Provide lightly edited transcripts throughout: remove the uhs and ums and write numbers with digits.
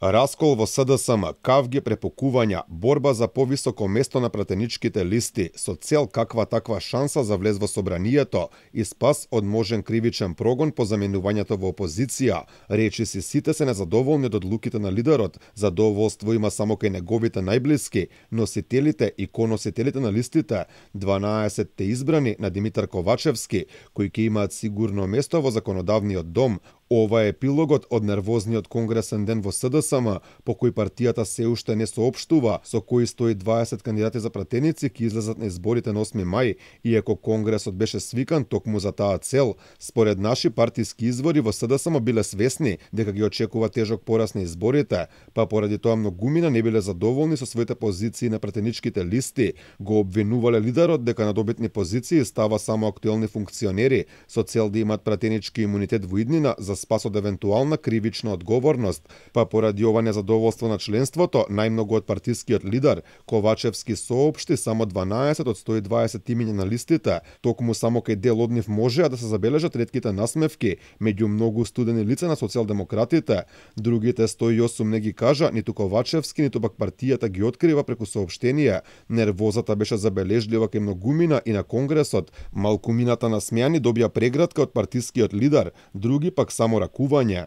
Раскол во СДСМ, кавги препукувања, борба за повисоко место на пратеничките листи, со цел каква таква шанса за влез во собранието и спас од можен кривичен прогон по заменувањето во опозиција, речи си сите се незадоволни од одлуките на лидерот, задоволство има само кај неговите најблиски, носителите и коносителите на листите, 12-те избрани на Димитар Ковачевски, кои ќе имаат сигурно место во законодавниот дом. Ова е епилогот од нервозниот конгресен ден во СДСМ, по кој партијата се уште не соопштува со кои 120 кандидати за пратеници ќе излезат на изборите на 8 мај, иако конгресот беше свикан токму за таа цел. Според наши партиски извори во СДСМ биле свесни дека ги очекува тежок пораз на изборите, па поради тоа многумина не биле задоволни со своите позиции на пратеничките листи, го обвинувале лидерот дека на добитни позиции става само актуелни функционери со цел да имаат пратенички имунитет во иднина за спас од евентуална кривична одговорност, па поради ова незадоволство на членството, најмногу од партискиот лидер Ковачевски соопшти само 12 од 120 имиња на листите, токму само кај дел од нив можеа да се забележат ретките насмевки меѓу многу студени лица на социјалдемократите. Другите 108 не ги кажа ниту Ковачевски, ниту пак партијата ги открива преку соопштение. Нервозата беше забележлива кај многумина и на конгресот. Малкумината на смејани добија преградка од партискиот лидер, други пак само ракување.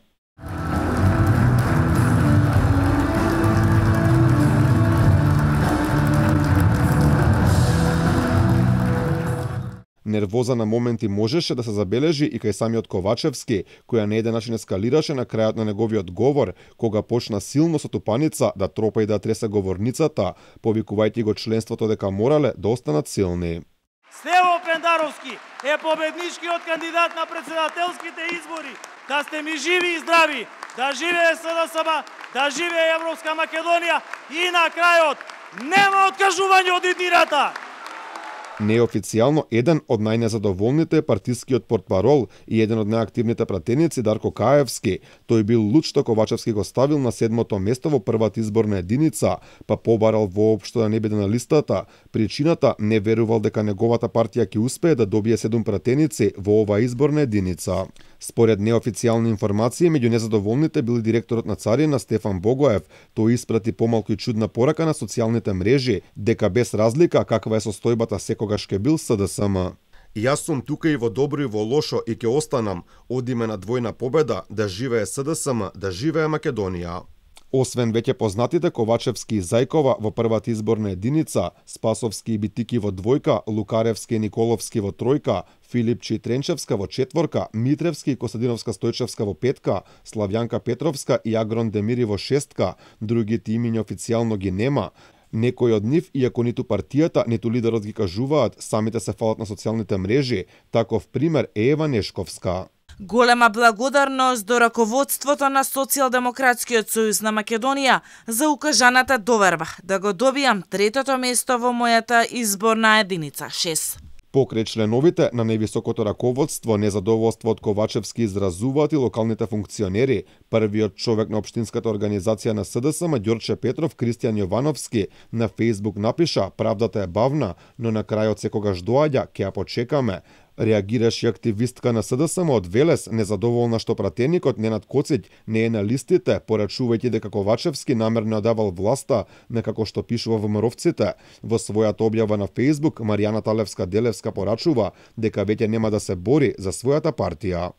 Нервоза на моменти можеше да се забележи и кај самиот Ковачевски, која на еден начин ескалираше на крајот на неговиот говор, кога почна силно со тупаница да тропа и да тресе говорницата, повикувајќи го членството дека морале да останат силни. Стево Пендаровски е победничкиот кандидат на председателските избори. Да сте ми живи и здрави, да живее СДСМ, да живее Европска Македонија и на крајот нема откажување од иднината. Неофицијално еден од најнезадоволните е партискиот портпарол и еден од најактивните пратеници Дарко Каевски. Тој бил луд што Ковачевски го ставил на 7-то место во првата изборна единица, па побарал воопшто да не биде на листата. Причината не верувал дека неговата партија ќе успее да добие 7 пратеници во оваа изборна единица. Според неофицијални информации, меѓу незадоволните бил директорот на Царина Стефан Богоев. Тој испрати помалку и чудна порака на социјалните мрежи, дека без разлика каква е состојбата секогаш ке бил СДСМ. Јас сум тука и во добро и во лошо и ќе останам. Одиме на двојна победа, да живее СДСМ, да живее Македонија. Освен веќе познатите Ковачевски и Зајкова во првата изборна единица, Спасовски и Битики во двојка, Лукаревски и Николовски во тројка, Филипчи и Тренчевска во четворка, Митревски и Костадиновска Стојчевска во петка, Славјанка Петровска и Агрон Демири во шестка, другите имиња официјално ги нема. Некои од нив, иако ниту партијата, ниту лидерот ги кажуваат, самите се фалат на социјалните мрежи. Таков пример е Ева Нешковска. Голема благодарност до раководството на Социјалдемократскиот сојуз на Македонија за укажаната доверба да го добијам третото место во мојата изборна единица 6. Покрај членовите на највисокото раководство, незадоволство од Ковачевски изразуваат и локалните функционери. Првиот човек на општинската организација на СДСМ, Ѓорче Петров, Кристијан Јовановски, на Фејсбук напиша: "Правдата е бавна, но на крајот секогаш доаѓа, ќе ја почекаме." Реагираше и активистка на СДСМ од Велес, незадоволна што пратеникот Ненад Коциќ не е на листите, порачувајќи дека Ковачевски намерно давал власта, некако што пишува во Мировците. Во својата објава на Фејсбук, Маријана Талевска-Делевска порачува дека веќе нема да се бори за својата партија.